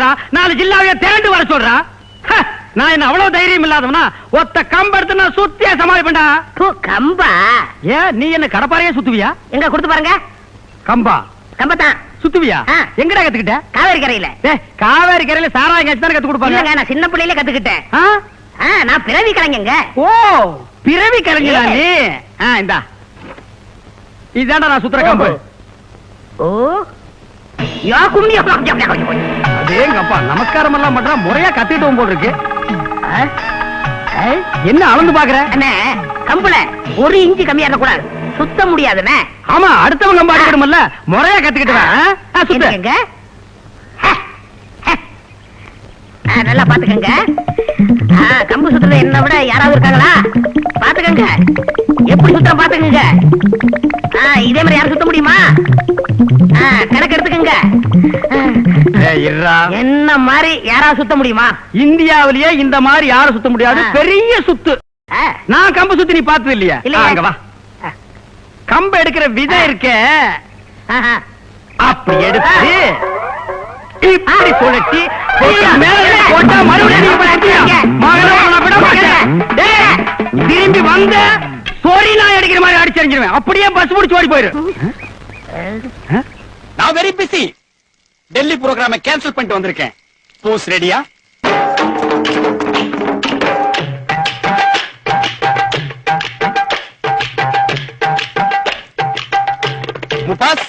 சொல்றா, 4 ஜில்லாவைய திரண்டு வர சொல்றா. நான் என்ன அவ்வளவு தைரியம் இல்லாதவனா? ஒத்த கம்ப எடுத்து நான் சுத்தியா சமாளிப்பேன்டா. கம்பா? ஏன் நீ என்ன கடப்பாறையே சுத்துவியா? எங்க கொடுத்து பாருங்க. கம்பா? கம்பத்தான் சுத்துவியா? எங்கடா கத்துக்கிட்ட? காவேரி கரையில. காவேரி கரையில சாராயம் கட்சி தானே கத்து கொடுப்பாங்க. நான் சின்ன பிள்ளையில கத்துக்கிட்டேன். நான் பிறவி கலைஞங்க. ஓ, பிறவி கலைஞரா நீ? இந்தா இதாண்டா நான் சுத்துற கம்பு. ஓ யா கும்மி அதேங்கப்பா, நமஸ்காரம் எல்லாம் பண்றா, முறையா கத்துக்கிட்டு போல் இருக்கு. என்ன அளந்து பாக்குற? அண்ணே, கம்புல 1 இன்ச்சு கம்மியா இருக்க கூடாது, சுத்த முடியாதுண்ணே. ஆமா, அடுத்தவங்க கம்பு அடிக்கணும்ல, முறையா கத்துக்கிட்டு சுத்துங்க. நல்லா பாத்துக்கங்க. கம்பு சுத்துறது என்ன விட யாராவது இருக்காங்களா? பாத்துக்கங்க, எப்படி சுத்தம் பாத்துக்கங்க. இதே மாதிரி யாரும் சுத்த முடியுமா? கணக்கு எடுத்துக்கங்க. என்ன மாதிரி யாராவது சுத்த முடியுமா? இந்தியாவிலேயே இந்த மாதிரி யாரும் சுத்த முடியாது, பெரிய சுத்து. நான் கம்பு சுத்தி நீ பார்த்தது இல்லையா? அங்க வா. கம்பு எடுக்கிற விதை இருக்க, அப்படி எடுத்து இப்படி சுழட்டி போட்டா மறுபடியும் திரும்பி வந்த சோரி நான் அடிக்கிற மாதிரி அடிச்சிருவேன். அப்படியே பஸ் முடிச்சு ஓடி போயிரு. நான் வெரி பிஸி. டெல்லி புரோகிராம கேன்சல் பண்ணிட்டு வந்திருக்கேன். போஸ் ரெடியா? முபாஸ்